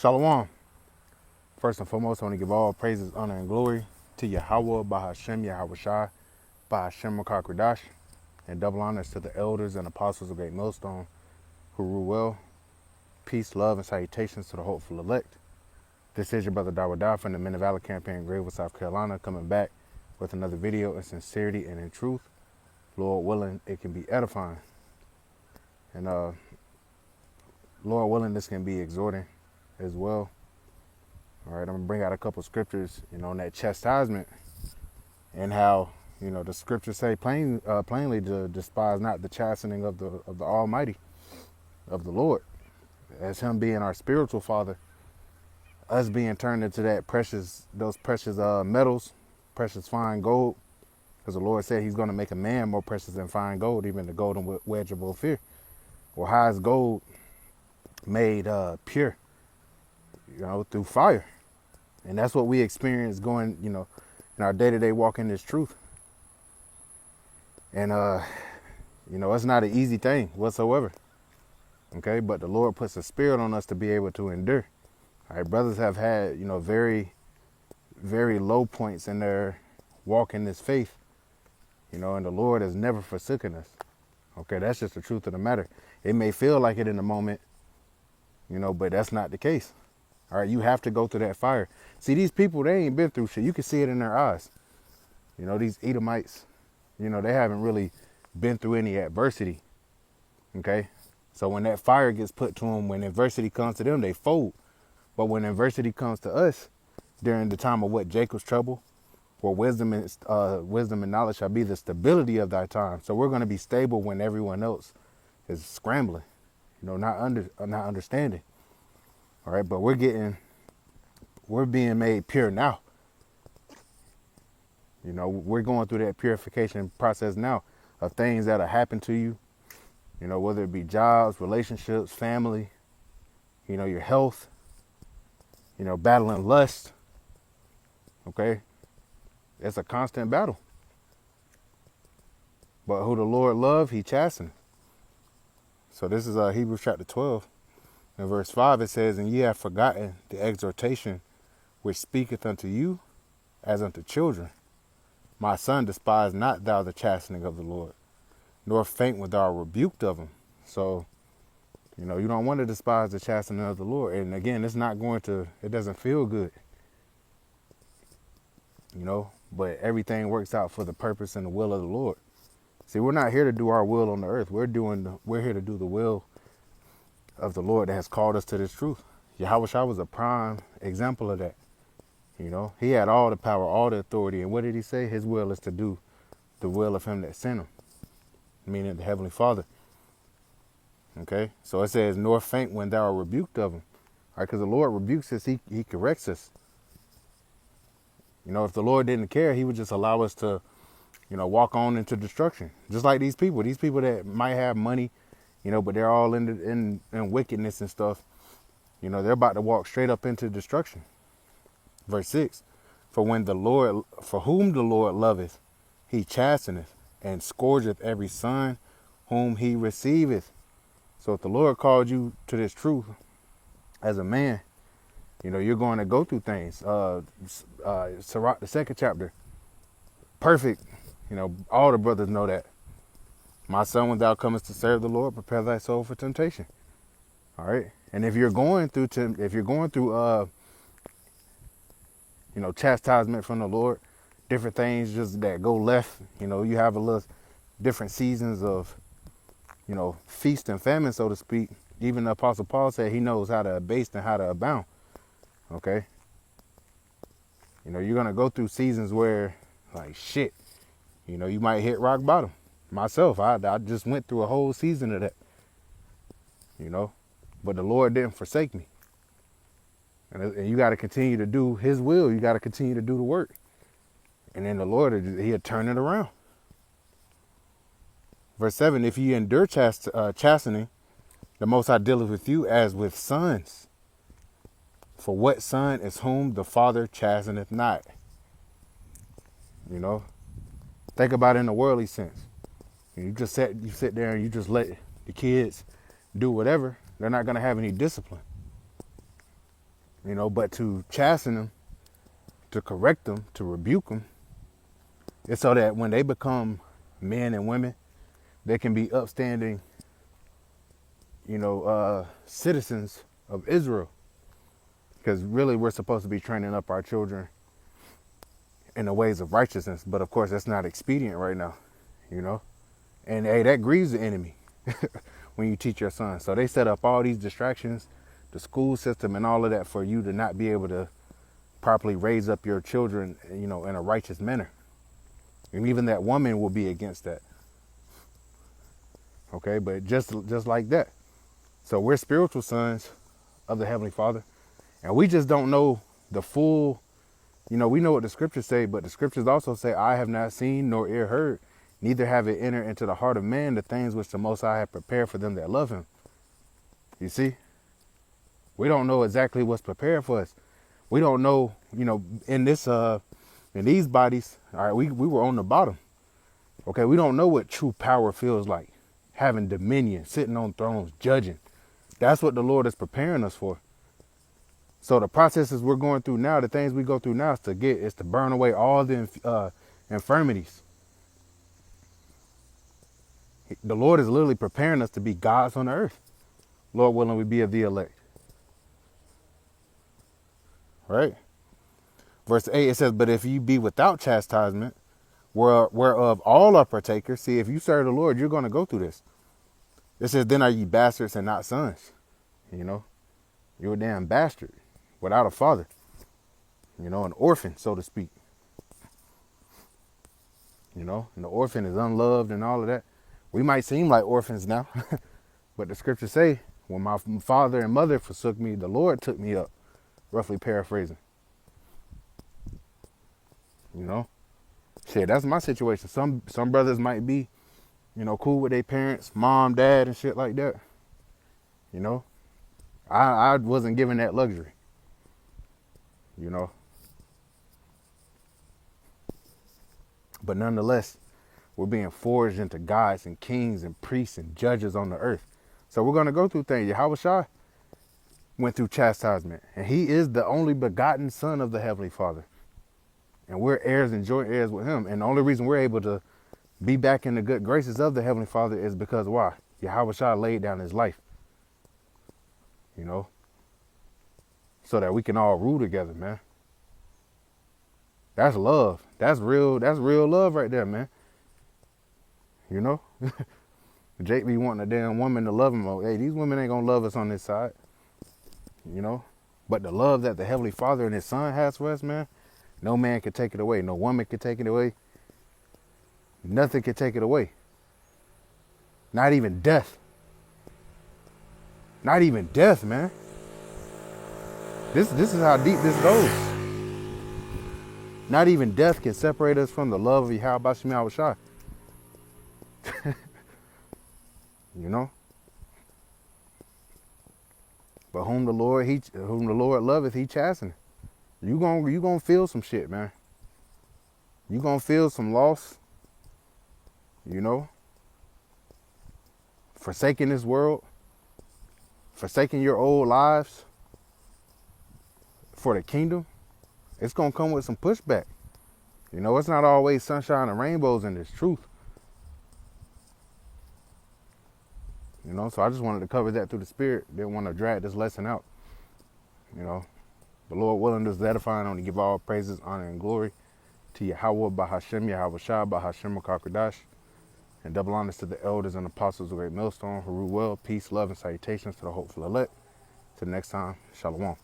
Shalom. First and foremost, I want to give all praises, honor, and glory to Yahweh, Bahashem, Yahweh Shai, Bahashem, Makakradash, and double honors to the elders and apostles of Great Millstone who rule well. Peace, love, and salutations to the hopeful elect. This is your brother Dawadah from the Men of Valor campaign, Greenville, South Carolina, coming back with another video in sincerity and in truth. Lord willing, it can be edifying. And Lord willing, this can be exhorting as well. All right, I'm gonna bring out a couple scriptures, on that chastisement and how, the scriptures say plainly to despise not the chastening of the Almighty, of the Lord, as Him being our spiritual Father, us being turned into those precious metals, precious fine gold, because the Lord said He's gonna make a man more precious than fine gold, even the golden wedge of Ophir, or how is gold made pure, through fire. And that's what we experience going, in our day-to-day walk in this truth. And, it's not an easy thing whatsoever. Okay, but the Lord puts a spirit on us to be able to endure. All right, brothers have had, very, very low points in their walk in this faith, and the Lord has never forsaken us. Okay, that's just the truth of the matter. It may feel like it in the moment, but that's not the case. All right, you have to go through that fire. See, these people, they ain't been through shit. You can see it in their eyes. These Edomites, they haven't really been through any adversity. Okay? So when that fire gets put to them, when adversity comes to them, they fold. But when adversity comes to us, during the time of what Jacob's trouble, where wisdom and knowledge shall be the stability of thy time. So we're going to be stable when everyone else is scrambling, not understanding. All right, but we're being made pure now. We're going through that purification process now of things that have happened to you, whether it be jobs, relationships, family, your health, battling lust. Okay, it's a constant battle. But who the Lord love, He chasteneth. So this is Hebrews chapter 12. In verse 5 it says, and ye have forgotten the exhortation which speaketh unto you as unto children. My son, despise not thou the chastening of the Lord, nor faint when thou art rebuked of Him. So, you don't want to despise the chastening of the Lord. And again, it doesn't feel good. But everything works out for the purpose and the will of the Lord. See, we're not here to do our will on the earth. We're here to do the will of the Lord that has called us to this truth. Yahweh Shai was a prime example of that. He had all the power, all the authority. And what did He say? His will is to do the will of Him that sent Him, meaning the Heavenly Father. Okay? So it says, nor faint when thou art rebuked of Him. All right, because the Lord rebukes us, He corrects us. If the Lord didn't care, He would just allow us to, walk on into destruction. Just like these people that might have money, but they're all in wickedness and stuff. They're about to walk straight up into destruction. Verse 6, for whom the Lord loveth, He chasteneth, and scourgeth every son whom He receiveth. So if the Lord called you to this truth as a man, you're going to go through things. Sirach, the 2nd chapter, perfect. All the brothers know that. My son, when thou comest to serve the Lord, prepare thy soul for temptation. All right. And if you're going through chastisement from the Lord, different things just that go left, you have a little different seasons of, feast and famine, so to speak. Even the Apostle Paul said he knows how to abase and how to abound. Okay. You're going to go through seasons where, like, shit, you might hit rock bottom. Myself, I just went through a whole season of that, but the Lord didn't forsake me. And you got to continue to do His will. You got to continue to do the work. And then the Lord, He'll turn it around. Verse 7, if ye endure chastening, the Most High dealeth with you as with sons. For what son is whom the Father chasteneth not? Think about it in a worldly sense. You sit there and you just let the kids do whatever. They're not going to have any discipline. but to chasten them, to correct them, to rebuke them, it's so that when they become men and women, they can be upstanding, citizens of Israel. Because really, we're supposed to be training up our children in the ways of righteousness. But of course, that's not expedient right now, you know. And hey, that grieves the enemy when you teach your son. So they set up all these distractions, the school system and all of that, for you to not be able to properly raise up your children, in a righteous manner. And even that woman will be against that. Okay, but just like that. So we're spiritual sons of the Heavenly Father. And we just don't know the full, we know what the scriptures say, but the scriptures also say, I have not seen nor ear heard, neither have it entered into the heart of man the things which the Most High have prepared for them that love him. You see? We don't know exactly what's prepared for us. We don't know, in these bodies, all right, we were on the bottom. Okay, we don't know what true power feels like. Having dominion, sitting on thrones, judging. That's what the Lord is preparing us for. So the processes we're going through now, the things we go through now is to burn away all the infirmities. The Lord is literally preparing us to be gods on the earth. Lord willing, we be of the elect. Right? Verse 8, it says, but if you be without chastisement, whereof all are partakers. See, if you serve the Lord, you're going to go through this. It says, then are ye bastards and not sons. You're a damn bastard without a father. An orphan, so to speak. And the orphan is unloved and all of that. We might seem like orphans now, but the scriptures say, when my father and mother forsook me, the Lord took me up. Roughly paraphrasing. Shit, that's my situation. Some brothers might be, cool with their parents, mom, dad, and shit like that. I wasn't given that luxury. But nonetheless, we're being forged into gods and kings and priests and judges on the earth. So we're going to go through things. Yahushua went through chastisement, and he is the only begotten son of the Heavenly Father. And we're heirs and joint heirs with him. And the only reason we're able to be back in the good graces of the Heavenly Father is because why? Yahushua laid down his life. So that we can all rule together, man. That's love. That's real love right there, man. Jake be wanting a damn woman to love him. Oh, hey, these women ain't gonna love us on this side. But the love that the Heavenly Father and his son has for us, man, no man can take it away. No woman can take it away. Nothing can take it away. Not even death. Not even death, man. This is how deep this goes. Not even death can separate us from the love of Yahweh Shem Yahushua. But whom the Lord loveth, he chasteneth. You gonna feel some shit, man. You gonna feel some loss. Forsaking this world, forsaking your old lives for the kingdom. It's gonna come with some pushback. It's not always sunshine and rainbows in this truth. So I just wanted to cover that through the spirit. Didn't want to drag this lesson out. The Lord willing, this is edifying. I want to give all praises, honor, and glory to Yahweh, Bahashem, Yahweh Shah, Bahashem, Kakadash, and double honors to the elders and apostles of Great Millstone, who rule well, peace, love, and salutations to the hopeful elect. Till next time, Shalom.